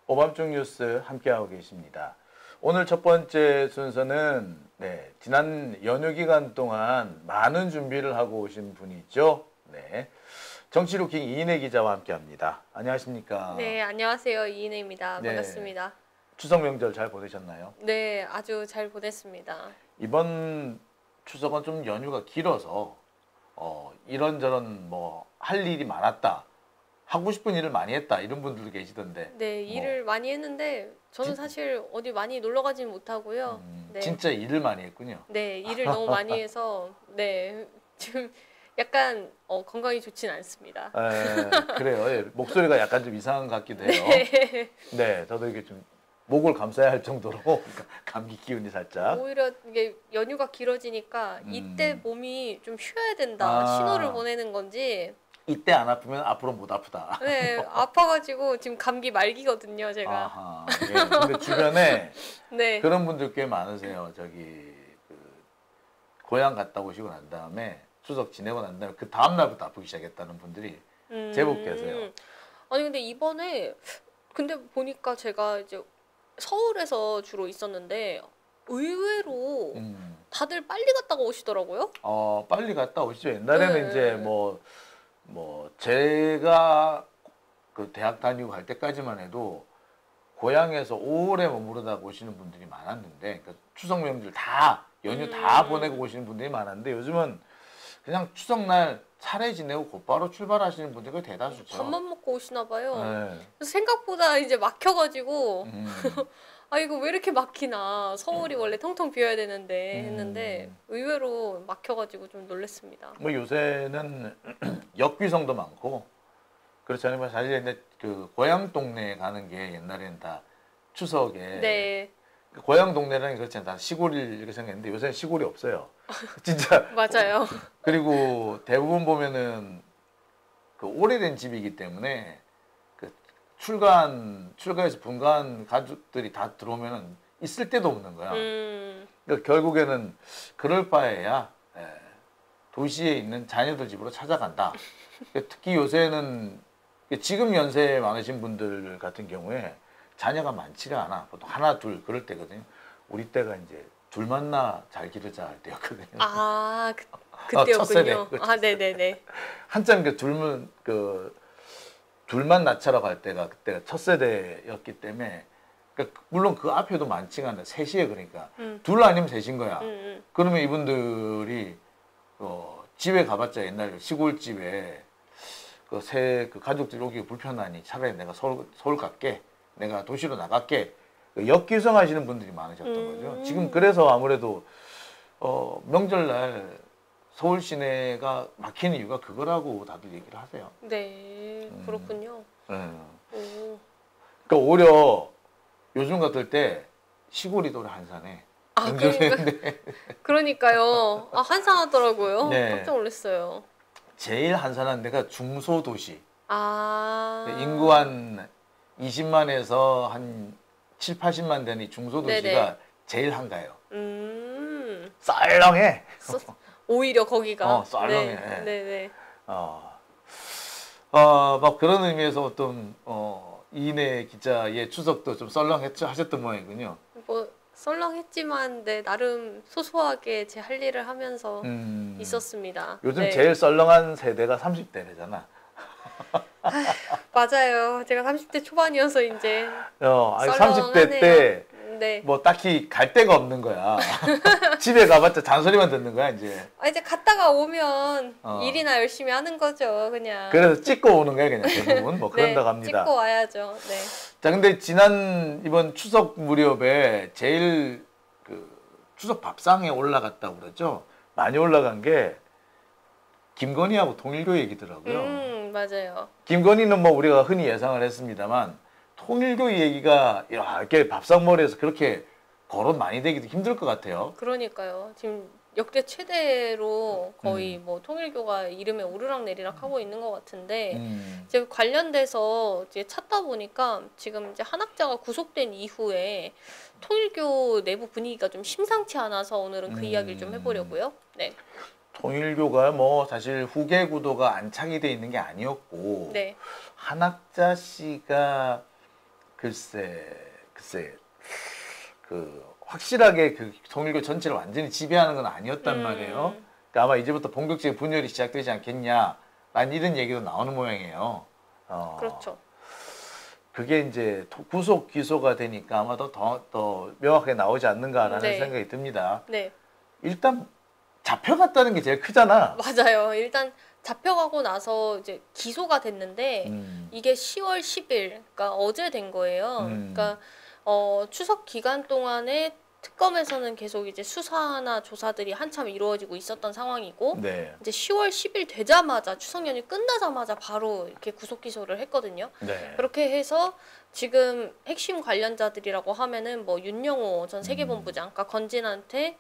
오밤중 뉴스 함께하고 계십니다. 오늘 첫 번째 순서는 지난 연휴 기간 동안 많은 준비를 하고 오신 분이 있죠. 정치루킹 이인혜 기자와 함께합니다. 안녕하십니까? 네, 안녕하세요. 이인혜입니다. 반갑습니다. 추석 명절 잘 보내셨나요? 네, 아주 잘 보냈습니다. 이번 추석은 좀 연휴가 길어서 이런저런 할 일이 많았다. 하고 싶은 일을 많이 했다 이런 분들도 계시던데. 네, 일을 많이 했는데 저는 사실 어디 많이 놀러 가진 못하고요. 네. 진짜 일을 많이 했군요. 네, 일을 너무 많이 해서 지금 약간 건강이 좋진 않습니다. 그래요. 예, 목소리가 약간 좀 이상한 것 같기도 해요. 네, 저도 이게 좀 목을 감싸야 할 정도로 감기 기운이 살짝. 오히려 이게 연휴가 길어지니까 이때 몸이 좀 쉬어야 된다 신호를 보내는 건지. 이때 안 아프면 앞으로 못 아프다. 네, 아파가지고 지금 감기 말기거든요, 제가. 아하, 예. 근데 주변에 네. 그런 분들 꽤 많으세요. 고향 갔다 오시고 난 다음에 추석 지내고 난 다음에 그 다음 날부터 아프기 시작했다는 분들이 제법 계세요. 아니 근데 이번에 보니까 제가 이제 서울에서 주로 있었는데 의외로 다들 빨리 갔다가 오시더라고요. 빨리 갔다 오시죠. 옛날에는 이제 제가 그 대학 다니고 갈 때까지만 해도 고향에서 오래 머무르다 오시는 분들이 많았는데, 그러니까 추석 명절 다 연휴 다 보내고 오시는 분들이 많았는데, 요즘은 그냥 추석날 차례 지내고 곧바로 출발하시는 분들이 대다수죠. 밥만 먹고 오시나 봐요. 네. 그래서 생각보다 이제 막혀가지고 아 이거 왜 이렇게 막히나, 서울이 원래 텅텅 비어야 되는데 했는데 의외로 막혀가지고 좀 놀랐습니다. 요새는 역귀성도 많고 그렇지 않으면 사실 이제 그 고향 동네에 가는 게 옛날에는 다 추석에 고향 동네라는 게 그렇지 않다 시골일 이렇게 생각했는데 요새는 시골이 없어요. 진짜 맞아요. 그리고 대부분 보면은 그 오래된 집이기 때문에 그 출가해서 분가한 가족들이 다 들어오면은 있을 데도 없는 거야. 그러니까 결국에는 그럴 바에야 도시에 있는 자녀들 집으로 찾아간다. 특히 요새는 지금 연세 많으신 분들 같은 경우에 자녀가 많지가 않아. 보통 하나 둘 그럴 때거든요. 우리 때가 이제 둘 만나 잘 기르자 할 때였거든요. 그때였군요. 첫 세대. 네네네. 한참 둘만 낳자라고 할 때가 그때가 첫 세대였기 때문에, 그러니까 물론 그 앞에도 많지가 않아. 셋이에요. 그러니까 둘 아니면 셋인 거야. 그러면 이분들이 집에 가봤자 옛날 시골집에 그 가족들이 오기 불편하니 차라리 내가 서울 갈게, 내가 도시로 나갈게, 역귀성하시는 분들이 많으셨던 거죠. 지금 그래서 아무래도 명절날 서울 시내가 막히는 이유가 그거라고 다들 얘기를 하세요. 네, 그렇군요. 그러니까 오히려 요즘 같을 때 시골이 더 한산해. 그러니까요. 한산하더라고요. 네. 깜짝 놀랐어요. 제일 한산한 데가 중소도시. 인구 인구 한 20만에서 한 7, 80만 되는 이 중소도시가 네네. 제일 한가해요. 썰렁해. 오히려 거기가. 썰렁해. 네네. 막 그런 의미에서 어떤 이인혜 기자의 추석도 좀 썰렁했죠 하셨던 모양이군요. 썰렁했지만 나름 소소하게 제 할 일을 하면서 있었습니다. 요즘 제일 썰렁한 세대가 30대래잖아. 맞아요. 제가 30대 초반이어서 이제 30대 때 딱히 갈 데가 없는 거야. 집에 가봤자 잔소리만 듣는 거야 이제. 이제 갔다가 오면 일이나 열심히 하는 거죠, 그냥. 그래서 찍고 오는 거야 그냥 대부분. 그런다고 합니다. 찍고 와야죠. 네. 자, 근데 이번 추석 무렵에 제일 추석 밥상에 올라갔다고 그러죠. 많이 올라간 게 김건희하고 통일교 얘기더라고요. 맞아요. 김건희는 우리가 흔히 예상을 했습니다만 통일교 얘기가 이렇게 밥상머리에서 그렇게 거론 많이 되기도 힘들 것 같아요. 그러니까요. 지금 역대 최대로 거의 통일교가 이름에 오르락내리락 하고 있는 것 같은데 이제 관련돼서 이제 찾다 보니까 지금 이제 한 학자가 구속된 이후에 통일교 내부 분위기가 좀 심상치 않아서 오늘은 그 이야기를 좀 해보려고요. 네. 통일교가 사실 후계 구도가 안착이 돼 있는 게 아니었고 한학자 씨가 글쎄 그 확실하게 그 통일교 전체를 완전히 지배하는 건 아니었단 말이에요. 그러니까 아마 이제부터 본격적인 분열이 시작되지 않겠냐, 라는 이런 얘기도 나오는 모양이에요. 그렇죠. 그게 이제 구속 기소가 되니까 아마도 더 명확하게 나오지 않는가라는 네. 생각이 듭니다. 네. 일단 잡혀갔다는 게 제일 크잖아. 맞아요. 일단 잡혀가고 나서 이제 기소가 됐는데 이게 10월 10일, 그러니까 어제 된 거예요. 그러니까 추석 기간 동안에 특검에서는 계속 이제 수사나 조사들이 한참 이루어지고 있었던 상황이고 네. 이제 10월 10일 되자마자 추석 연휴 끝나자마자 바로 이렇게 구속 기소를 했거든요. 네. 그렇게 해서 지금 핵심 관련자들이라고 하면은 뭐 윤영호 전 세계본부장, 그러니까 건진한테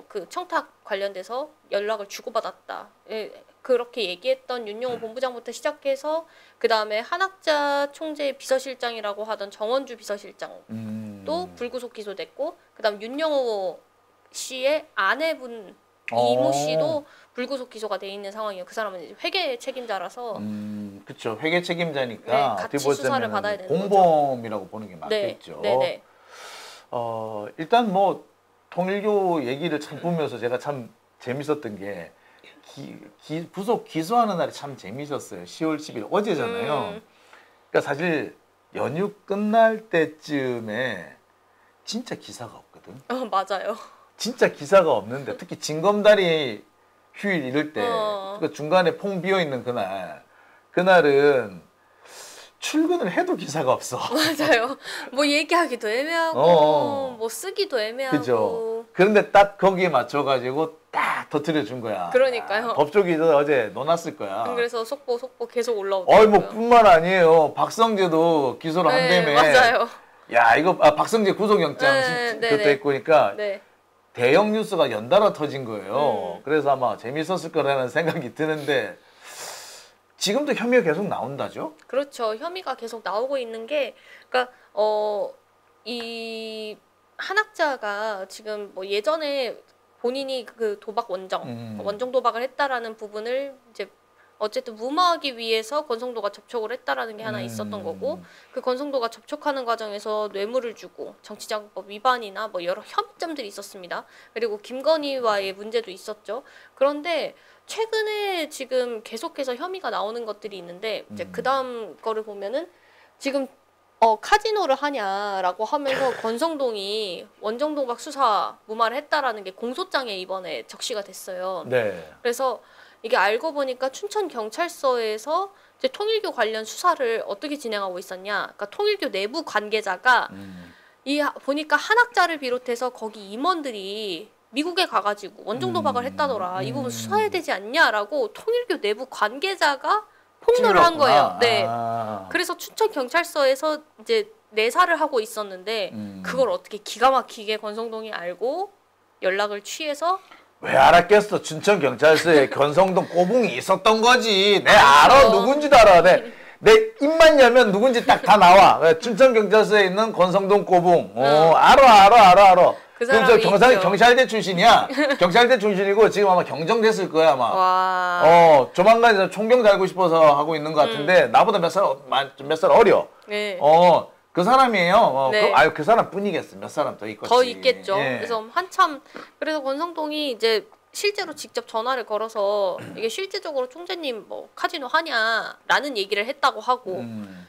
그 청탁 관련돼서 연락을 주고받았다. 예, 그렇게 얘기했던 윤영호 본부장부터 시작해서 그 다음에 한학자 총재 비서실장이라고 하던 정원주 비서실장도 불구속 기소됐고, 그 다음 윤영호 씨의 아내분 이모 씨도 불구속 기소가 돼 있는 상황이에요. 그 사람은 이제 회계 책임자라서. 그렇죠. 회계 책임자니까 네, 같이 수사를 받아야 되는 공범이라고 보는 게 맞겠죠. 네, 네. 일단 뭐 통일교 얘기를 참 보면서 제가 참 재밌었던 게 구속 기소하는 날이 참 재밌었어요. 10월 10일 어제잖아요. 그러니까 사실 연휴 끝날 때쯤에 진짜 기사가 없거든. 맞아요. 진짜 기사가 없는데 특히 징검다리 휴일 이럴 때 그러니까 중간에 퐁 비어 있는 그날은 출근을 해도 기사가 없어. 맞아요. 뭐 얘기하기도 애매하고 뭐 쓰기도 애매하고. 그죠. 그런데 딱 거기에 맞춰가지고 딱 터뜨려 준 거야. 그러니까요. 법조기도 어제 넣어놨을 거야. 그래서 속보 계속 올라오더라고요. 뭐 뿐만 아니에요. 박성재도 기소를 한다며. 맞아요. 야 이거 박성재 구속영장 그것도 했고 그러니까 대형 뉴스가 연달아 터진 거예요. 그래서 아마 재밌었을 거라는 생각이 드는데 지금도 혐의가 계속 나온다죠? 그렇죠. 혐의가 계속 나오고 있는 게, 그러니까 이 한학자가 지금 뭐 예전에 본인이 그 도박 원정 도박을 했다라는 부분을 이제 어쨌든 무마하기 위해서 권성도가 접촉을 했다라는 게 하나 있었던 거고, 그 권성도가 접촉하는 과정에서 뇌물을 주고 정치자금법 위반이나 뭐 여러 혐의점들이 있었습니다. 그리고 김건희와의 문제도 있었죠. 그런데 최근에 지금 계속해서 혐의가 나오는 것들이 있는데 이제 그 다음 거를 보면은 지금 카지노를 하냐라고 하면서 권성동이 원정도박 수사 무마를 했다라는 게 공소장에 이번에 적시가 됐어요. 네. 그래서 이게 알고 보니까 춘천 경찰서에서 이제 통일교 관련 수사를 어떻게 진행하고 있었냐? 그러니까 통일교 내부 관계자가 보니까 한학자를 비롯해서 거기 임원들이 미국에 가가지고 원정 도박을 했다더라. 이 부분 수사해야 되지 않냐라고 통일교 내부 관계자가 폭로를 한 거예요. 네. 그래서 춘천 경찰서에서 이제 내사를 하고 있었는데 그걸 어떻게 기가 막히게 권성동이 알고 연락을 취해서 왜 알았겠어. 춘천 경찰서에 권성동 꼬붕이 있었던 거지. 내 알아. 누군지도 알아. 내 입만 열면 누군지 딱 다 나와. 춘천 경찰서에 있는 권성동 꼬붕. 알아. 그 사람이 경찰대 출신이야. 경찰대 출신이고 지금 아마 경정됐을 거야 아마. 와. 조만간 이제 총경 달고 싶어서 하고 있는 것 같은데 나보다 몇 살 어려. 네. 그 사람이에요. 네. 그 사람뿐이겠어. 몇 사람 더 있겠지. 더 있겠죠. 예. 그래서 그래서 권성동이 이제 실제로 직접 전화를 걸어서 이게 실제적으로 총재님 뭐 카지노 하냐라는 얘기를 했다고 하고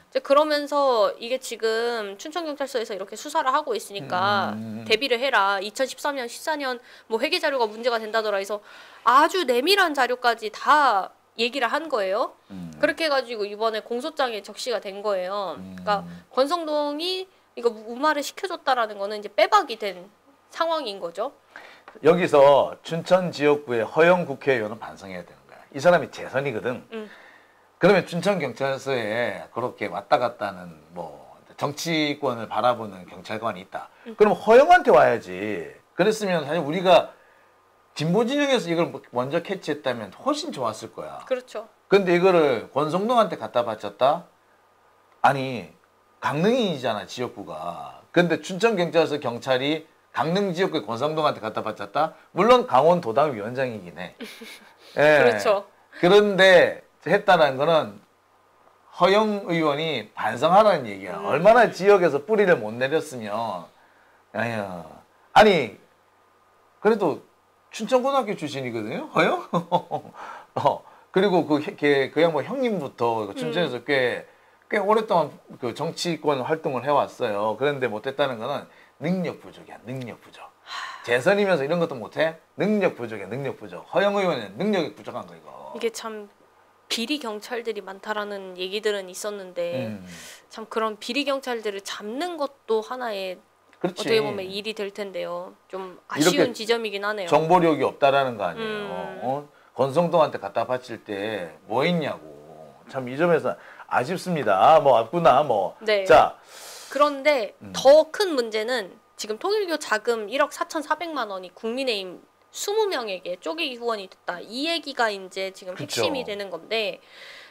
이제 그러면서 이게 지금 춘천경찰서에서 이렇게 수사를 하고 있으니까 대비를 해라. 2013년, 14년 뭐 회계 자료가 문제가 된다더라 해서 아주 내밀한 자료까지 다 얘기를 한 거예요. 그렇게 해가지고 이번에 공소장에 적시가 된 거예요. 그러니까 권성동이 이거 무마를 시켜줬다라는 거는 이제 빼박이 된 상황인 거죠. 여기서 춘천 지역구의 허영 국회의원은 반성해야 되는 거야. 이 사람이 재선이거든. 그러면 춘천 경찰서에 그렇게 왔다 갔다 하는 뭐 정치권을 바라보는 경찰관이 있다. 그럼 허영한테 와야지. 그랬으면 사실 우리가 진보 진영에서 이걸 먼저 캐치했다면 훨씬 좋았을 거야. 그렇죠. 근데 이거를 권성동한테 갖다 바쳤다? 아니 강릉이잖아 지역구가. 근데 춘천 경찰서 경찰이 강릉 지역구의 권성동한테 갖다 바쳤다? 물론 강원도당 위원장이긴 해. 예. 그렇죠. 그런데 했다는 거는 허영 의원이 반성하라는 얘기야. 얼마나 지역에서 뿌리를 못 내렸으면. 야야. 아니 그래도 춘천고등학교 출신이거든요. 허영? 그리고 그 양반 형님부터 춘천에서 꽤 오랫동안 그 정치권 활동을 해왔어요. 그런데 못했다는 거는 능력 부족이야. 능력 부족. 재선이면서 이런 것도 못해? 능력 부족이야. 능력 부족. 허영 의원은 능력이 부족한 거 이거. 이게 참 비리 경찰들이 많다라는 얘기들은 있었는데 참 그런 비리 경찰들을 잡는 것도 하나의 그렇지. 어떻게 보면 일이 될 텐데요. 좀 아쉬운 지점이긴 하네요. 정보력이 없다라는 거 아니에요. 권성동한테 갖다 바칠 때 뭐 했냐고. 참 이 점에서 아쉽습니다. 뭐 없구나 뭐. 네. 자. 그런데 더 큰 문제는 지금 통일교 자금 1억 4,400만 원이 국민의힘 20명에게 쪼개기 후원이 됐다. 이 얘기가 이제 지금 핵심이 되는 건데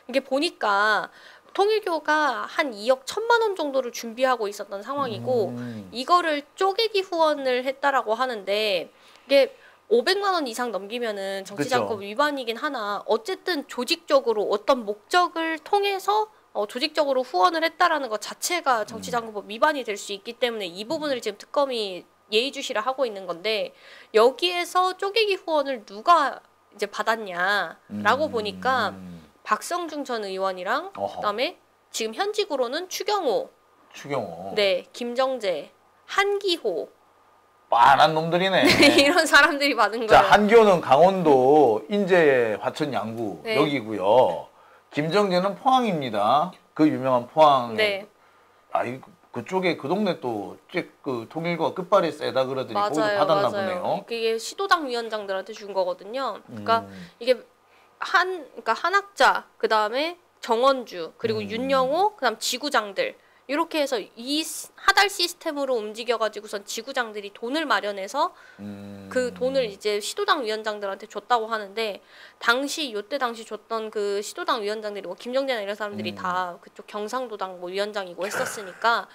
이게 보니까 통일교가 한 2억 1천만 원 정도를 준비하고 있었던 상황이고 이거를 쪼개기 후원을 했다라고 하는데 이게 500만 원 이상 넘기면은 정치자금법 위반이긴 하나 어쨌든 조직적으로 어떤 목적을 통해서 조직적으로 후원을 했다라는 것 자체가 정치자금법 위반이 될 수 있기 때문에 이 부분을 지금 특검이 예의주시를 하고 있는 건데 여기에서 쪼개기 후원을 누가 이제 받았냐라고 보니까 박성중 전 의원이랑 그다음에 지금 현직으로는 추경호, 네, 김정재, 한기호 빤한 놈들이네. 이런 사람들이 받은 자, 거예요. 한기호는 강원도 인제 화천 양구 네. 여기고요. 김정재는 포항입니다. 그 유명한 포항. 네. 아이 그쪽에 그 동네 또 그 통일교가 끝발이 세다 그러더니 거기도 받았나 보네요. 이게 시도당 위원장들한테 준 거거든요. 그러니까 이게 그러니까 한학자, 그 다음에 정원주, 그리고 윤영호, 그다음 지구장들 이렇게 해서 이 하달 시스템으로 움직여가지고선 지구장들이 돈을 마련해서 그 돈을 이제 시도당 위원장들한테 줬다고 하는데 요때 당시 줬던 그 시도당 위원장들이 뭐 김정재나 이런 사람들이 다 그쪽 경상도당 뭐 위원장이고 했었으니까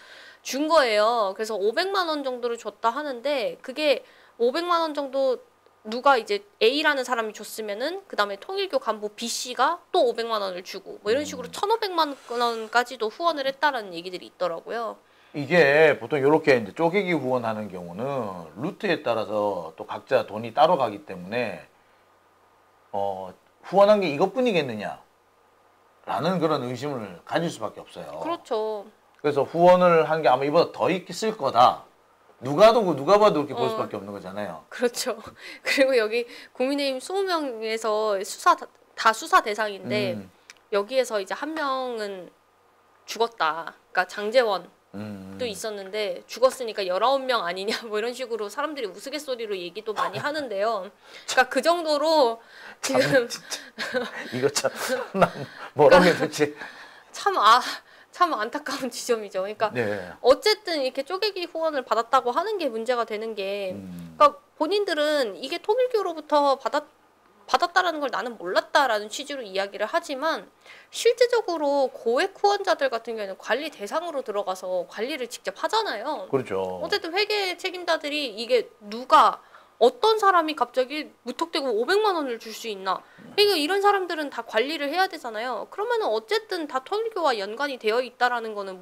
준 거예요. 그래서 500만 원 정도를 줬다 하는데 그게 500만 원 정도 누가 이제 A라는 사람이 줬으면은 그다음에 통일교 간부 B씨가 또 500만 원을 주고 뭐 이런 식으로 1,500만 원까지도 후원을 했다라는 얘기들이 있더라고요. 이게 보통 이렇게 이제 쪼개기 후원하는 경우는 루트에 따라서 또 각자 돈이 따로 가기 때문에 후원한 게 이것뿐이겠느냐 라는 그런 의심을 가질 수밖에 없어요. 그렇죠. 그래서 후원을 한 게 아마 이보다 더 있을 거다. 누가 봐도 그렇게 볼 수밖에 없는 거잖아요. 그렇죠. 그리고 여기 국민의힘 20명에서 다 수사 대상인데 여기에서 이제 한 명은 죽었다. 그러니까 장제원도 있었는데 죽었으니까 19명 아니냐 뭐 이런 식으로 사람들이 우스갯소리로 얘기도 많이 하는데요. 그러니까 그 정도로 지금 이거 참 뭐라고 해야 되지? 참 안타까운 지점이죠. 그러니까 네. 어쨌든 이렇게 쪼개기 후원을 받았다고 하는 게 문제가 되는 게 그러니까 본인들은 이게 통일교로부터 받았다라는 걸 나는 몰랐다라는 취지로 이야기를 하지만 실제적으로 고액 후원자들 같은 경우에는 관리 대상으로 들어가서 관리를 직접 하잖아요. 그렇죠. 어쨌든 회계 책임자들이 이게 누가 어떤 사람이 갑자기 무턱대고 500만 원을 줄 수 있나? 그러니까 이런 사람들은 다 관리를 해야 되잖아요. 그러면은 어쨌든 다 통일교와 연관이 되어 있다라는 거는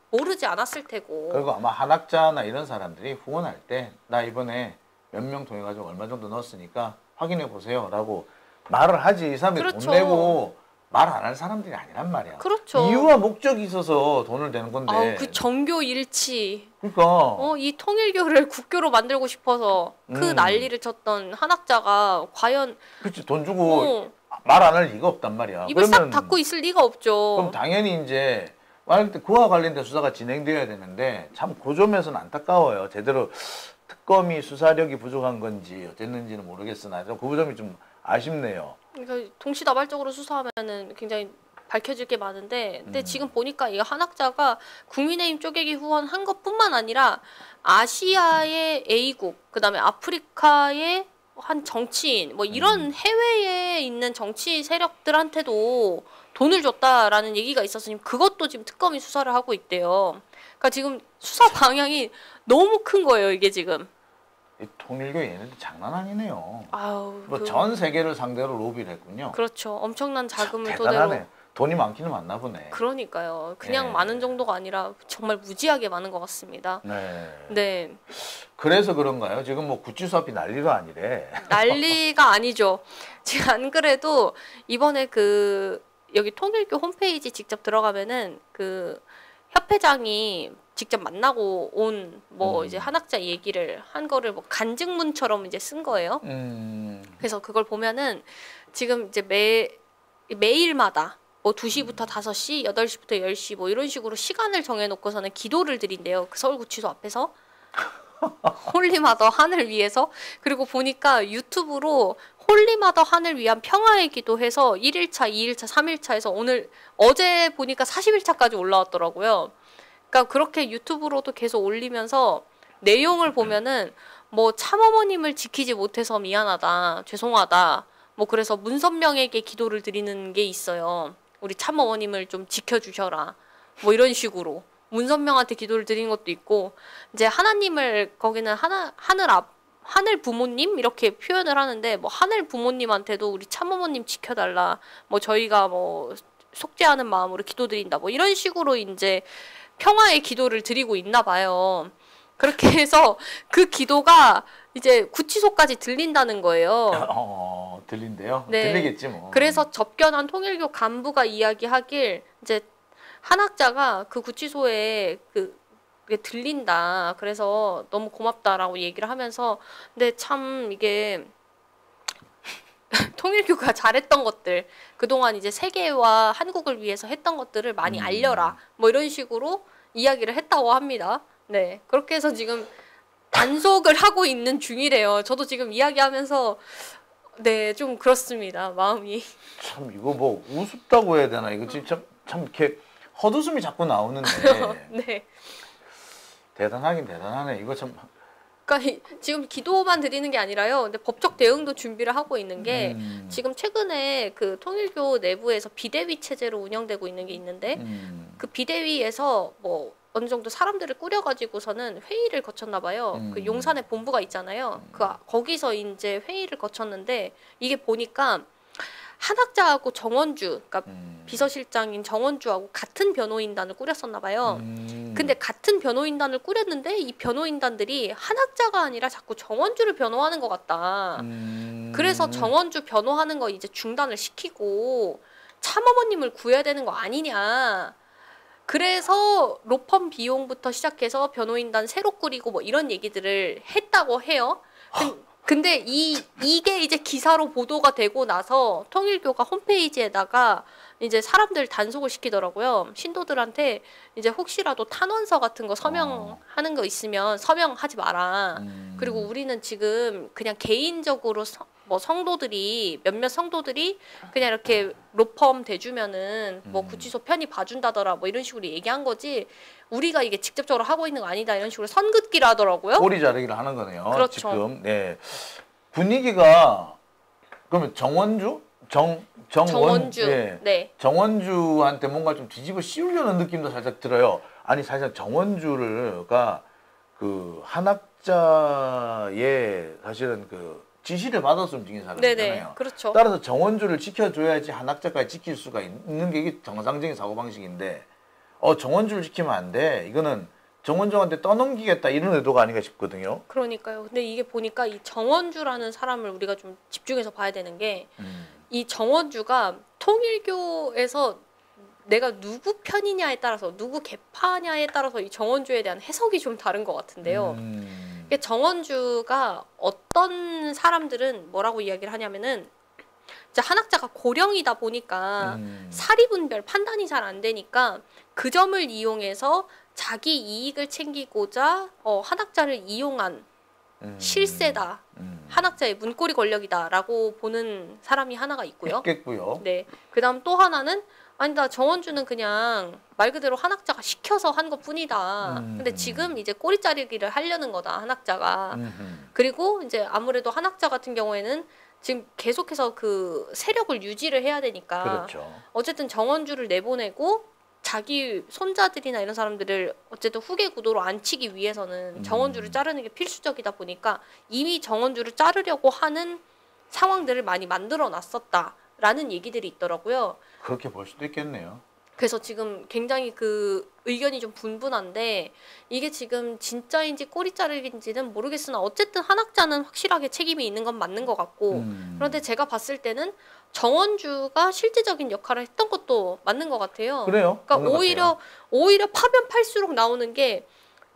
모르지 않았을 테고. 그리고 아마 한학자나 이런 사람들이 후원할 때 나 이번에 몇 명 통해가지고 얼마 정도 넣었으니까 확인해 보세요라고 말을 하지. 이 사람들이 그렇죠. 돈 내고 말 안 할 사람들이 아니란 말이야. 그렇죠. 이유와 목적이 있어서 돈을 내는 건데. 그 정교 일치. 그러니까. 이 통일교를 국교로 만들고 싶어서 그 난리를 쳤던 한학자가 과연. 그렇지. 돈 주고 말 안 할 리가 없단 말이야. 입을 싹 닫고 있을 리가 없죠. 그럼 당연히 이제 만약 그와 관련된 수사가 진행되어야 되는데 참 그 점에서는 안타까워요. 제대로 특검이 수사력이 부족한 건지 어땠는지는 모르겠으나 그 점이 좀 아쉽네요. 그러니까 동시다발적으로 수사하면은 굉장히 밝혀질 게 많은데 근데 지금 보니까 이 한학자가 국민의힘 쪼개기 후원한 것뿐만 아니라 아시아의 A국 그다음에 아프리카의 한 정치인 뭐 이런 해외에 있는 정치 세력들한테도 돈을 줬다라는 얘기가 있어서 그것도 지금 특검이 수사를 하고 있대요. 그러니까 지금 수사 방향이 너무 큰 거예요, 이게 지금. 이 통일교 얘네들 장난 아니네요. 아우, 뭐 전 세계를 상대로 로비를 했군요. 그렇죠. 엄청난 자금을 대단하네. 토대로. 돈이 많기는 많나 보네. 그러니까요. 그냥 예. 많은 정도가 아니라 정말 무지하게 많은 것 같습니다. 네. 네. 그래서 그런가요? 지금 뭐 구치소 앞이 난리가 아니래. 난리가 아니죠. 지금 안 그래도 이번에 그 여기 통일교 홈페이지 직접 들어가면은 그 협회장이 직접 만나고 온 뭐 이제 한학자 얘기를 한 거를 뭐 간증문처럼 이제 쓴 거예요. 그래서 그걸 보면은 지금 이제 매일마다 뭐 2시부터 5시, 8시부터 10시 뭐 이런 식으로 시간을 정해놓고서는 기도를 드린대요. 그 서울구치소 앞에서. 홀리마더 하늘 위해서. 그리고 보니까 유튜브로 홀리마더 하늘 위한 평화의 기도해서 1일차, 2일차, 3일차 해서 어제 보니까 40일차까지 올라왔더라고요. 그러니까 그렇게 유튜브로도 계속 올리면서 내용을 보면은 뭐 참어머님을 지키지 못해서 미안하다, 죄송하다. 뭐 그래서 문선명에게 기도를 드리는 게 있어요. 우리 참어머님을 좀 지켜주셔라. 뭐 이런 식으로. 문선명한테 기도를 드리는 것도 있고, 이제 하나님을 거기는 하늘 부모님 이렇게 표현을 하는데, 뭐 하늘 부모님한테도 우리 참어머님 지켜달라. 뭐 저희가 뭐 속죄하는 마음으로 기도드린다. 뭐 이런 식으로 이제 평화의 기도를 드리고 있나 봐요. 그렇게 해서 그 기도가 이제 구치소까지 들린다는 거예요. 들린대요? 네. 들리겠지 뭐. 그래서 접견한 통일교 간부가 이야기하길 이제 한학자가 그 구치소에 그게 들린다. 그래서 너무 고맙다라고 얘기를 하면서 근데 참 이게 통일교가 잘했던 것들 그동안 이제 세계와 한국을 위해서 했던 것들을 많이 알려라. 뭐 이런 식으로 이야기를 했다고 합니다. 네. 그렇게 해서 지금 단속을 하고 있는 중이래요. 저도 지금 이야기하면서 네, 좀 그렇습니다. 마음이. 참 이거 뭐 우습다고 해야 되나? 이거 진짜 참 이렇게 헛웃음이 자꾸 나오는데. 네. 대단하긴 대단하네. 이거 참. 그러니까 지금 기도만 드리는 게 아니라요. 근데 법적 대응도 준비를 하고 있는 게 지금 최근에 그 통일교 내부에서 비대위 체제로 운영되고 있는 게 있는데 그 비대위에서 뭐 어느 정도 사람들을 꾸려가지고서는 회의를 거쳤나 봐요. 그 용산에 본부가 있잖아요. 거기서 이제 회의를 거쳤는데 이게 보니까 한학자하고 정원주, 그러니까 비서실장인 정원주하고 같은 변호인단을 꾸렸었나 봐요. 근데 같은 변호인단을 꾸렸는데 이 변호인단들이 한학자가 아니라 자꾸 정원주를 변호하는 것 같다. 그래서 정원주 변호하는 거 이제 중단을 시키고 참어머님을 구해야 되는 거 아니냐. 그래서 로펌 비용부터 시작해서 변호인단 새로 꾸리고 뭐 이런 얘기들을 했다고 해요. 근데 이게 이제 기사로 보도가 되고 나서 통일교가 홈페이지에다가 이제 사람들 단속을 시키더라고요. 신도들한테 이제 혹시라도 탄원서 같은 거 서명하는 거 있으면 서명하지 마라. 그리고 우리는 지금 그냥 개인적으로 뭐 성도들이 몇몇 성도들이 그냥 이렇게 로펌 대주면은 뭐 구치소 편히 봐준다더라 뭐 이런 식으로 얘기한 거지 우리가 이게 직접적으로 하고 있는 거 아니다 이런 식으로 선긋기를 하더라고요. 꼬리 자르기를 하는 거네요. 그렇죠. 지금 네 분위기가 그러면 정원주 정원주 네. 네. 정원주한테 뭔가 좀 뒤집어 씌우려는 느낌도 살짝 들어요. 아니 사실 정원주가 그 한학자의 사실은 그 지시를 받아서 움직이는 사람이잖아요. 그렇죠. 따라서 정원주를 지켜줘야지 한학자까지 지킬 수가 있는 게 이게 정상적인 사고방식인데 정원주를 지키면 안 돼. 이거는 정원주한테 떠넘기겠다 이런 의도가 아닌가 싶거든요. 그러니까요. 근데 이게 보니까 이 정원주라는 사람을 우리가 좀 집중해서 봐야 되는 게 이 정원주가 통일교에서 내가 누구 편이냐에 따라서 누구 계파냐에 따라서 이 정원주에 대한 해석이 좀 다른 것 같은데요. 정원주가 어떤 사람들은 뭐라고 이야기를 하냐면은 이제 한학자가 고령이다 보니까 사리분별 판단이 잘 안 되니까 그 점을 이용해서 자기 이익을 챙기고자 한학자를 이용한 실세다. 한학자의 문고리 권력이다라고 보는 사람이 하나가 있고요. 있겠고요. 네. 그다음 또 하나는 아니다. 정원주는 그냥 말 그대로 한학자가 시켜서 한 것뿐이다. 근데 지금 이제 꼬리 자르기를 하려는 거다. 한학자가. 그리고 이제 아무래도 한학자 같은 경우에는 지금 계속해서 그 세력을 유지를 해야 되니까 그렇죠. 어쨌든 정원주를 내보내고 자기 손자들이나 이런 사람들을 어쨌든 후계 구도로 앉히기 위해서는 정원주를 자르는 게 필수적이다 보니까 이미 정원주를 자르려고 하는 상황들을 많이 만들어 놨었다. 라는 얘기들이 있더라고요. 그렇게 볼 수도 있겠네요. 그래서 지금 굉장히 그 의견이 좀 분분한데 이게 지금 진짜인지 꼬리 자르기인지는 모르겠으나 어쨌든 한학자는 확실하게 책임이 있는 건 맞는 것 같고 그런데 제가 봤을 때는 정원주가 실제적인 역할을 했던 것도 맞는 것 같아요. 그래요? 그러니까 오히려 파면 팔수록 나오는 게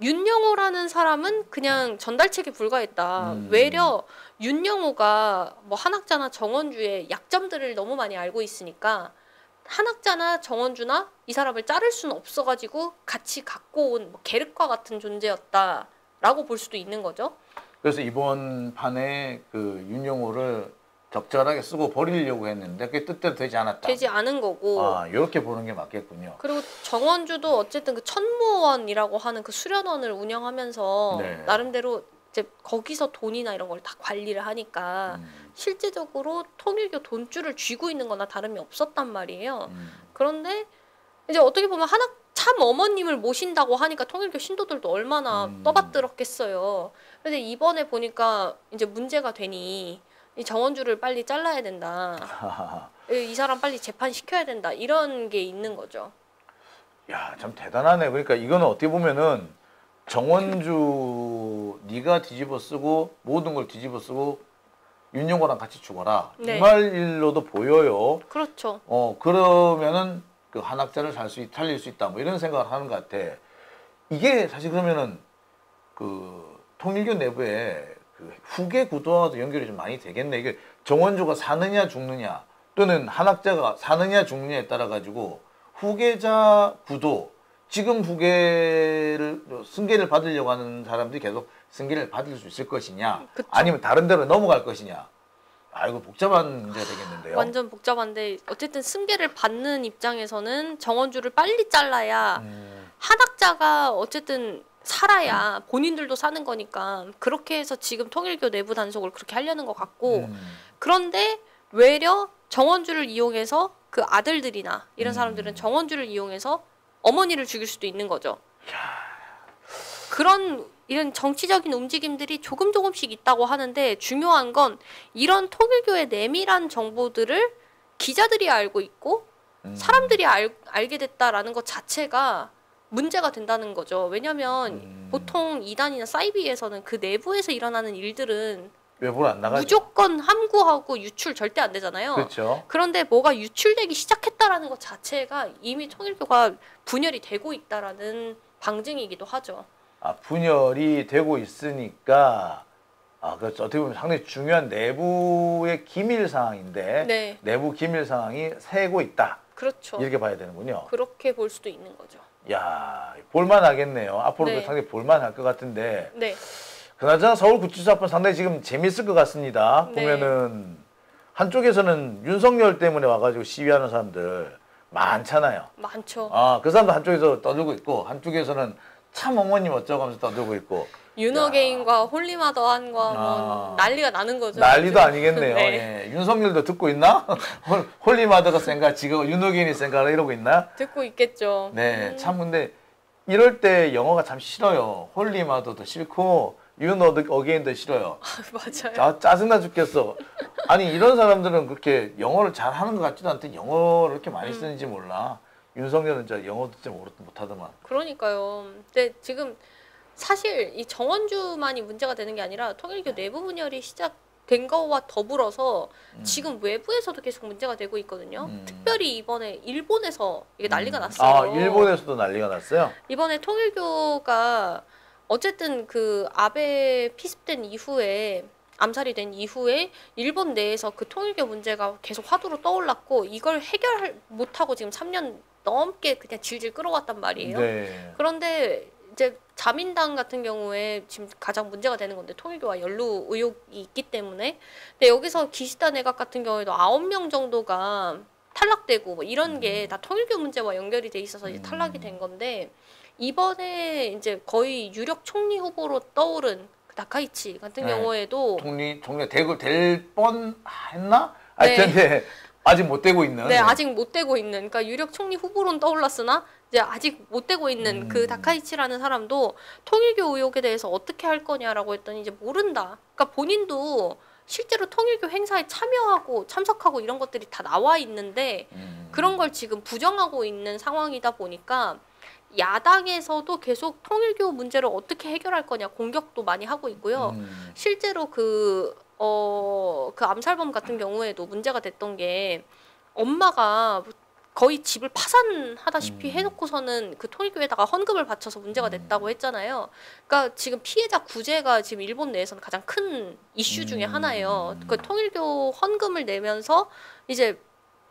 윤영호라는 사람은 그냥 전달책에 불과했다. 외려 윤영호가 뭐 한학자나 정원주의 약점들을 너무 많이 알고 있으니까 한학자나 정원주나 이 사람을 자를 수는 없어가지고 같이 갖고 온 뭐 계륵과 같은 존재였다라고 볼 수도 있는 거죠. 그래서 이번 판에 그 윤영호를 적절하게 쓰고 버리려고 했는데 그게 뜻대로 되지 않았다. 되지 않은 거고. 아, 이렇게 보는 게 맞겠군요. 그리고 정원주도 어쨌든 그 천무원이라고 하는 그 수련원을 운영하면서 네. 나름대로 이제 거기서 돈이나 이런 걸 다 관리를 하니까 실제적으로 통일교 돈줄을 쥐고 있는 거나 다름이 없었단 말이에요. 그런데 이제 어떻게 보면 참 어머님을 모신다고 하니까 통일교 신도들도 얼마나 떠받들었겠어요. 근데 이번에 보니까 이제 문제가 되니 이 정원주를 빨리 잘라야 된다. 이 사람 빨리 재판시켜야 된다. 이런 게 있는 거죠. 야, 참 대단하네. 그러니까 이거는 어떻게 보면은 정원주 네가 뒤집어 쓰고 모든 걸 뒤집어 쓰고 윤영호랑 같이 죽어라. 네. 이 말로도 보여요. 그렇죠. 그러면은 그 한학자를 살릴 수 있다. 뭐 이런 생각을 하는 것 같아. 이게 사실 그러면은 그 통일교 내부에 그 후계 구도와도 연결이 좀 많이 되겠네. 이게 정원주가 사느냐 죽느냐 또는 한학자가 사느냐 죽느냐에 따라 가지고 후계자 구도 지금 승계를 받으려고 하는 사람들이 계속 승계를 받을 수 있을 것이냐 그쵸. 아니면 다른 데로 넘어갈 것이냐. 아, 이거 복잡한 문제가 되겠는데요. 완전 복잡한데 어쨌든 승계를 받는 입장에서는 정원주를 빨리 잘라야 한학자가 어쨌든 살아야 본인들도 사는 거니까 그렇게 해서 지금 통일교 내부 단속을 그렇게 하려는 것 같고 그런데 외려 정원주를 이용해서 그 아들들이나 이런 사람들은 정원주를 이용해서 어머니를 죽일 수도 있는 거죠. 이런 정치적인 움직임들이 조금씩 있다고 하는데 중요한 건 이런 통일교의 내밀한 정보들을 기자들이 알고 있고 사람들이 알게 됐다라는 것 자체가 문제가 된다는 거죠. 왜냐하면 보통 이단이나 사이비에서는 그 내부에서 일어나는 일들은 외부로 안 나가죠. 무조건 함구하고 유출 절대 안 되잖아요. 그렇죠. 그런데 뭐가 유출되기 시작했다라는 것 자체가 이미 통일교가 분열이 되고 있다라는 방증이기도 하죠. 아, 분열이 되고 있으니까 그렇죠. 어떻게 보면 상당히 중요한 내부의 기밀 상황인데 네. 내부 기밀 상황이 새고 있다. 그렇죠. 이렇게 봐야 되는군요. 그렇게 볼 수도 있는 거죠. 야, 볼만하겠네요. 앞으로도 네. 상당히 볼만할 것 같은데. 네. 그나저나 서울구치소 앞은 상당히 지금 재밌을 것 같습니다. 네. 보면은 한쪽에서는 윤석열 때문에 와가지고 시위하는 사람들 많잖아요. 많죠. 그 사람도 한쪽에서 떠들고 있고 한쪽에서는 참 어머님 어쩌고 하면서 떠들고 있고. 윤어게인과 홀리마더한과 뭐 난리가 나는 거죠. 난리도 지금. 아니겠네요. 네. 예. 윤석열도 듣고 있나? 홀리마더가 센가 지금 윤어게인이 센가 이러고 있나? 듣고 있겠죠. 네, 참 근데 이럴 때 영어가 참 싫어요. 홀리마더도 싫고 윤어게인도 싫어요. 맞아요. 짜증나 죽겠어. 아니 이런 사람들은 그렇게 영어를 잘하는 것 같지도 않대. 영어를 이렇게 많이 쓰는지 몰라. 윤석열은 진짜 영어도 진짜 못하더만. 그러니까요. 근데 지금 사실 이 정원주만이 문제가 되는 게 아니라 통일교 내부 분열이 시작된 거와 더불어서 지금 외부에서도 계속 문제가 되고 있거든요. 특별히 이번에 일본에서 이게 난리가 났어요. 일본에서도 난리가 났어요? 이번에 통일교가 어쨌든 그 아베 피습된 이후에 암살이 된 이후에 일본 내에서 그 통일교 문제가 계속 화두로 떠올랐고 이걸 해결 못하고 지금 3년 넘게 그냥 질질 끌어왔단 말이에요. 네. 그런데 이제 자민당 같은 경우에 지금 가장 문제가 되는 건데 통일교와 연루 의혹이 있기 때문에 근데 여기서 기시다 내각 같은 경우에도 9명 정도가 탈락되고 뭐 이런 게 다 통일교 문제와 연결이 돼 있어서 이제 탈락이 된 건데 이번에 이제 거의 유력 총리 후보로 떠오른 그 나카이치 같은 경우에도 총리가 될 뻔했나? 하여튼 네. 아직 못 되고 있는. 네, 아직 못 되고 있는. 그러니까 유력 총리 후보로는 떠올랐으나 이제 아직 못 되고 있는 그 다카이치라는 사람도 통일교 의혹에 대해서 어떻게 할 거냐라고 했더니 이제 모른다. 그러니까 본인도 실제로 통일교 행사에 참여하고 참석하고 이런 것들이 다 나와 있는데 그런 걸 지금 부정하고 있는 상황이다 보니까 야당에서도 계속 통일교 문제를 어떻게 해결할 거냐 공격도 많이 하고 있고요. 실제로 그 암살범 같은 경우에도 문제가 됐던 게 엄마가 거의 집을 파산하다시피 해놓고서는 그 통일교에다가 헌금을 바쳐서 문제가 됐다고 했잖아요. 그러니까 지금 피해자 구제가 지금 일본 내에서는 가장 큰 이슈 중에 하나예요. 그 통일교 헌금을 내면서 이제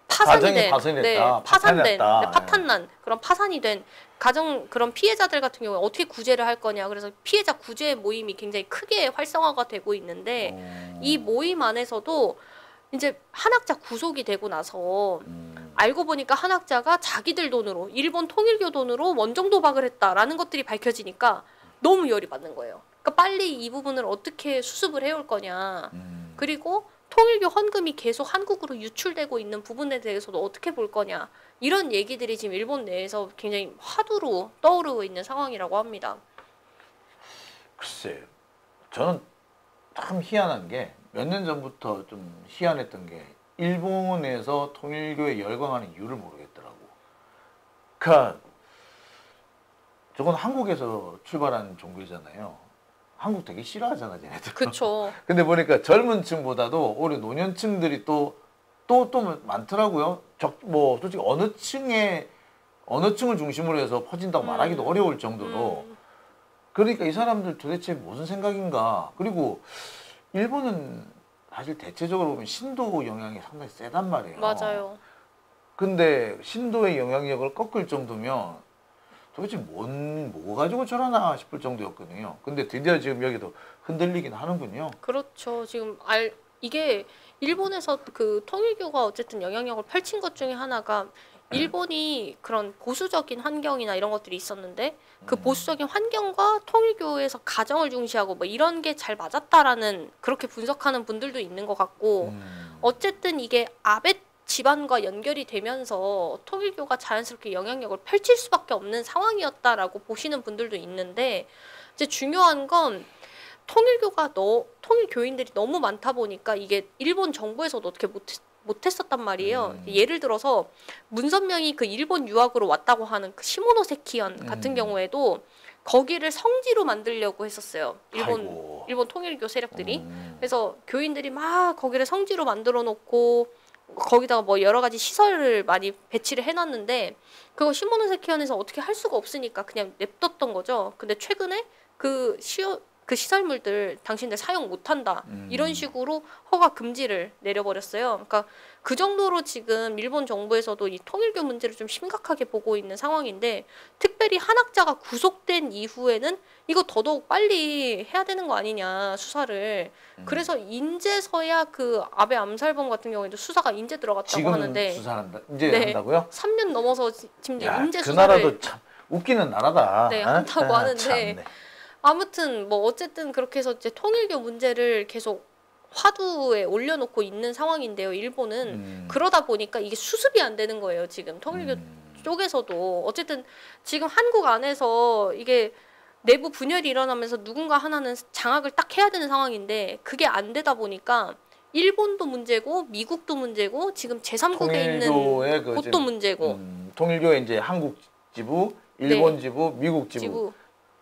파산이 된, 파탄난 그런 파산이 된 가정 그런 피해자들 같은 경우에 어떻게 구제를 할 거냐. 그래서 피해자 구제 모임이 굉장히 크게 활성화가 되고 있는데 이 모임 안에서도 이제 한학자 구속이 되고 나서 알고 보니까 한학자가 자기들 돈으로 일본 통일교 돈으로 원정 도박을 했다라는 것들이 밝혀지니까 너무 열이 받는 거예요. 그러니까 빨리 이 부분을 어떻게 수습을 해올 거냐. 그리고 통일교 헌금이 계속 한국으로 유출되고 있는 부분에 대해서도 어떻게 볼 거냐. 이런 얘기들이 지금 일본 내에서 굉장히 화두로 떠오르고 있는 상황이라고 합니다. 글쎄, 저는 참 희한한 게 몇 년 전부터 좀 희한했던 게 일본에서 통일교에 열광하는 이유를 모르겠더라고. 그러니까 저건 한국에서 출발한 종교잖아요. 한국 되게 싫어하잖아, 쟤네들. 그렇죠. 근데 보니까 젊은 층보다도 오히려 노년층들이 또 많더라고요. 뭐 솔직히 어느 층을 중심으로 해서 퍼진다고 말하기도 어려울 정도로. 그러니까 이 사람들 도대체 무슨 생각인가. 그리고 일본은 사실 대체적으로 보면 신도 영향이 상당히 세단 말이에요. 맞아요. 근데 신도의 영향력을 꺾을 정도면 도대체 뭐 가지고 저러나 싶을 정도였거든요. 근데 드디어 지금 여기도 흔들리긴 하는군요. 그렇죠. 지금 이게 일본에서 그 통일교가 어쨌든 영향력을 펼친 것 중에 하나가 일본이 그런 보수적인 환경이나 이런 것들이 있었는데 그 보수적인 환경과 통일교에서 가정을 중시하고 뭐 이런 게 잘 맞았다라는 그렇게 분석하는 분들도 있는 것 같고 어쨌든 이게 아베 집안과 연결이 되면서 통일교가 자연스럽게 영향력을 펼칠 수밖에 없는 상황이었다라고 보시는 분들도 있는데 이제 중요한 건 통일교인들이 너무 많다 보니까 이게 일본 정부에서도 어떻게 못했었단 말이에요. 예를 들어서 문선명이 그 일본 유학으로 왔다고 하는 그 시모노세키현 같은 경우에도 거기를 성지로 만들려고 했었어요. 일본 통일교 세력들이. 그래서 교인들이 막 거기를 성지로 만들어 놓고 거기다가 뭐 여러 가지 시설을 많이 배치를 해놨는데 그거 시모노세키현에서 어떻게 할 수가 없으니까 그냥 냅뒀던 거죠. 근데 최근에 그 시설물들 당신들 사용 못한다 이런 식으로 허가 금지를 내려버렸어요. 그러니까 그 정도로 지금 일본 정부에서도 이 통일교 문제를 좀 심각하게 보고 있는 상황인데 특별히 한학자가 구속된 이후에는 이거 더더욱 빨리 해야 되는 거 아니냐 수사를. 그래서 인제서야 그 아베 암살범 같은 경우에도 수사가 인제 들어갔다고 하는데 수사한다. 이제 한다고요? 3년 넘어서 지금 인제 그 수사를 나라도 참 웃기는 나라다. 네, 한다고 하는데 참네. 아무튼 뭐 어쨌든 그렇게 해서 이제 통일교 문제를 계속 화두에 올려놓고 있는 상황인데요. 일본은 그러다 보니까 이게 수습이 안 되는 거예요. 지금 통일교 쪽에서도 어쨌든 지금 한국 안에서 이게 내부 분열이 일어나면서 누군가 하나는 장악을 딱 해야 되는 상황인데 그게 안 되다 보니까 일본도 문제고 미국도 문제고 지금 제3국에 있는 곳도 문제고 통일교의 이제 한국 지부, 일본 지부, 미국 지부.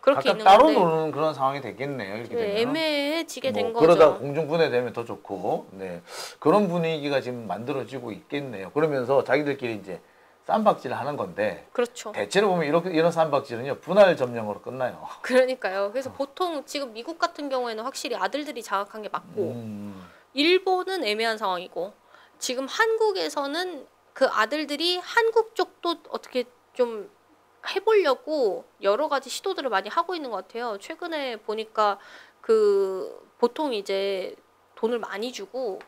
그렇게 각각 있는 따로 건데 노는 그런 상황이 되겠네요. 이렇게 되면 애매해지게 된 거죠. 그러다 공중 분해되면 더 좋고, 네 그런 분위기가 지금 만들어지고 있겠네요. 그러면서 자기들끼리 이제 쌈박질을 하는 건데, 그렇죠. 대체로 보면 이런 쌈박질은요 분할 점령으로 끝나요. 그러니까요. 그래서 보통 지금 미국 같은 경우에는 확실히 아들들이 장악한 게 맞고, 일본은 애매한 상황이고, 지금 한국에서는 그 아들들이 한국 쪽도 어떻게 좀 해보려고 여러 가지 시도들을 많이 하고 있는 것 같아요. 최근에 보니까 그 보통 이제 돈을 많이 주고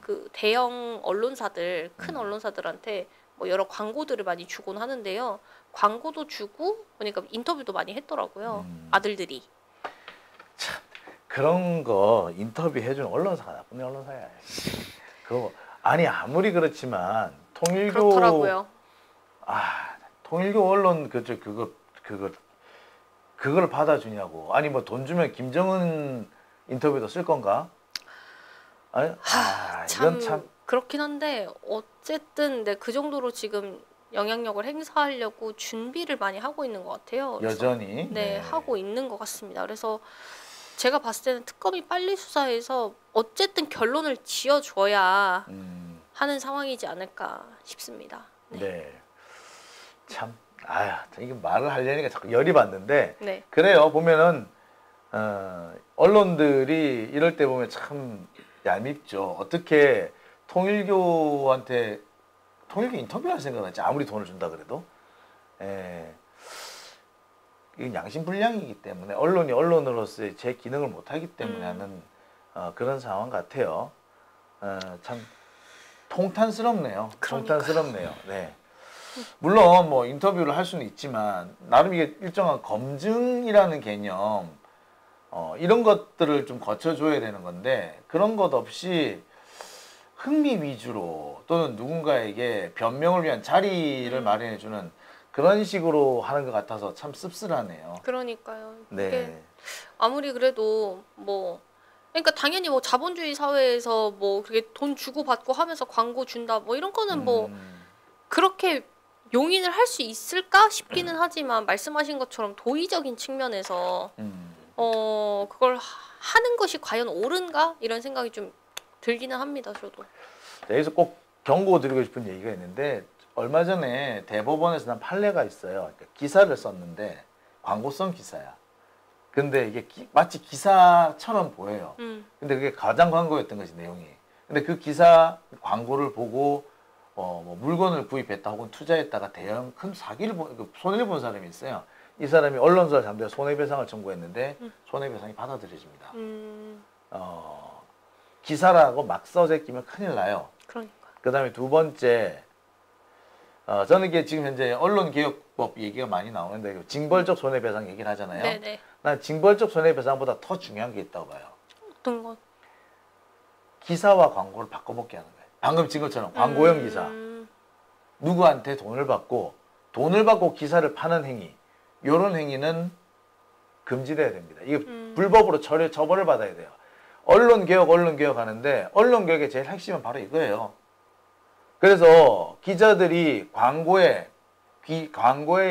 그 대형 언론사들, 큰 언론사들한테 뭐 여러 광고들을 많이 주곤 하는데요. 광고도 주고 보니까 인터뷰도 많이 했더라고요. 아들들이. 참 그런 거 인터뷰 해준 언론사가 나쁜 언론사야. 그거 아니 아무리 그렇지만 통일교 그렇더라고요. 통일교 언론 그걸 받아주냐고. 아니 뭐 돈 주면 김정은 인터뷰도 쓸 건가? 이건 참 그렇긴 한데 어쨌든 그 정도로 지금 영향력을 행사하려고 준비를 많이 하고 있는 것 같아요. 여전히 네, 하고 있는 것 같습니다. 그래서 제가 봤을 때는 특검이 빨리 수사해서 어쨌든 결론을 지어줘야 하는 상황이지 않을까 싶습니다. 네. 참, 이게 말을 하려니까 자꾸 열이 받는데, 네. 그래요. 보면은, 언론들이 이럴 때 보면 참 얄밉죠. 어떻게 통일교 인터뷰를 할 생각을 하지? 아무리 돈을 준다 그래도. 이건 양심불량이기 때문에, 언론이 언론으로서의 제 기능을 못하기 때문에 하는 그런 상황 같아요. 참 통탄스럽네요. 통탄스럽네요. 네. 물론 뭐 인터뷰를 할 수는 있지만 나름 이게 일정한 검증이라는 개념 이런 것들을 좀 거쳐줘야 되는 건데 그런 것 없이 흥미 위주로 또는 누군가에게 변명을 위한 자리를 마련해주는 그런 식으로 하는 것 같아서 참 씁쓸하네요. 그러니까요. 네. 아무리 그래도 뭐 그러니까 당연히 뭐 자본주의 사회에서 뭐 그렇게 돈 주고 받고 하면서 광고 준다 뭐 이런 거는 뭐 그렇게 용인을 할 수 있을까 싶기는 하지만 말씀하신 것처럼 도의적인 측면에서 그걸 하는 것이 과연 옳은가 이런 생각이 좀 들기는 합니다. 저도. 여기서 꼭 경고드리고 싶은 얘기가 있는데 얼마 전에 대법원에서 난 판례가 있어요. 그러니까 기사를 썼는데 광고성 기사야. 근데 이게 마치 기사처럼 보여요. 근데 그게 가장 광고였던 것이 내용이. 근데 그 기사 광고를 보고 뭐 물건을 구입했다 혹은 투자했다가 대형 큰 사기를 손해를 본 사람이 있어요. 이 사람이 언론사를 상대로 손해배상을 청구했는데 손해배상이 받아들여집니다. 기사라고 막 써제끼면 큰일 나요. 그러니까. 그다음에 두 번째, 저는 이게 지금 현재 언론개혁법 얘기가 많이 나오는데 징벌적 손해배상 얘기를 하잖아요. 네네. 난 징벌적 손해배상보다 더 중요한 게 있다고 봐요. 어떤 것? 기사와 광고를 바꿔먹게 하는 거예요. 방금 친 것처럼 광고형 기사. 누구한테 돈을 받고 기사를 파는 행위. 이런 행위는 금지돼야 됩니다. 이게 불법으로 처벌을 받아야 돼요. 언론개혁 하는데 언론개혁의 제일 핵심은 바로 이거예요. 그래서 기자들이 광고에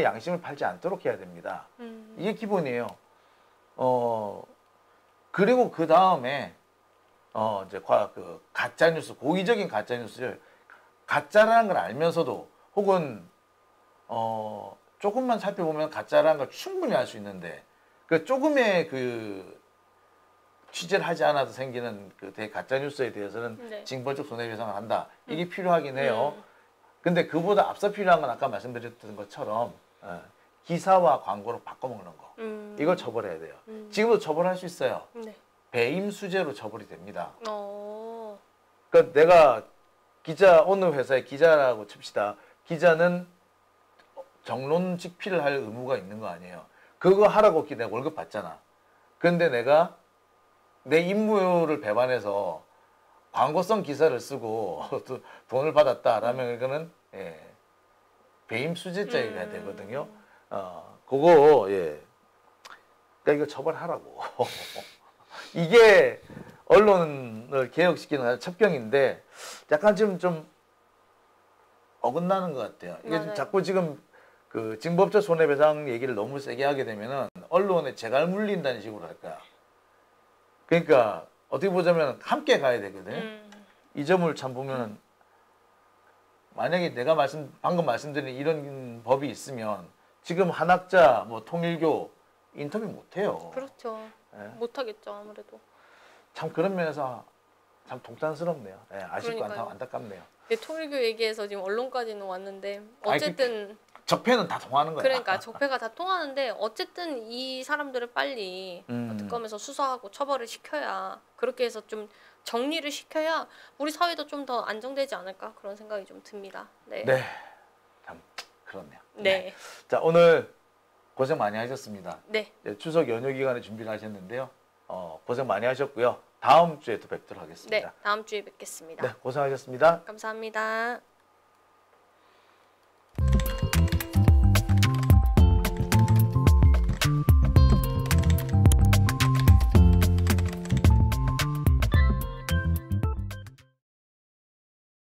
양심을 팔지 않도록 해야 됩니다. 이게 기본이에요. 그리고 그 다음에 이제 가짜 뉴스, 고의적인 가짜 뉴스를 가짜라는 걸 알면서도 혹은 조금만 살펴보면 가짜라는 걸 충분히 알 수 있는데 그 조금의 그 취재를 하지 않아도 생기는 그 가짜 뉴스에 대해서는 네. 징벌적 손해배상을 한다. 이게 필요하긴 해요. 근데 그보다 앞서 필요한 건 아까 말씀드렸던 것처럼 기사와 광고로 바꿔먹는 거. 이걸 처벌해야 돼요. 지금도 처벌할 수 있어요. 네. 배임 수재로 처벌이 됩니다. 어. 그러니까 내가 어느 회사의 기자라고 칩시다. 기자는 정론 직필을 할 의무가 있는 거 아니에요. 그거 하라고 내가 월급 받잖아. 그런데 내가 내 임무를 배반해서 광고성 기사를 쓰고 돈을 받았다라면 이거는 배임 수재죄가 되거든요. 그거 그러니까 이거 처벌하라고. 이게 언론을 개혁시키는 첩경인데 약간 지금 좀 어긋나는 것 같아요. 이게 맞아요. 자꾸 지금 그 징법적 손해배상 얘기를 너무 세게 하게 되면은 언론에 재갈 물린다는 식으로 할 거야. 그러니까 어떻게 보자면 함께 가야 되거든요. 이 점을 참 보면은 만약에 내가 방금 말씀드린 이런 법이 있으면 지금 한학자, 뭐 통일교 인터뷰 못 해요. 그렇죠. 못 하겠죠, 아무래도. 참 그런 면에서 참 동탄스럽네요. 아쉽고 그러니까요. 안타깝네요. 통일교 얘기해서 지금 언론까지는 왔는데 어쨌든 적폐는 다 통하는 거야. 그러니까 적폐가 다 통하는데 어쨌든 이 사람들을 빨리 특검에서 수사하고 처벌을 시켜야 그렇게 해서 좀 정리를 시켜야 우리 사회도 좀 더 안정되지 않을까 그런 생각이 좀 듭니다. 네. 네. 참 그렇네요. 네. 자, 오늘 고생 많이 하셨습니다. 네. 추석 연휴 기간에 준비를 하셨는데요. 고생 많이 하셨고요. 다음 주에 또 뵙도록 하겠습니다. 네. 다음 주에 뵙겠습니다. 네, 고생하셨습니다. 감사합니다.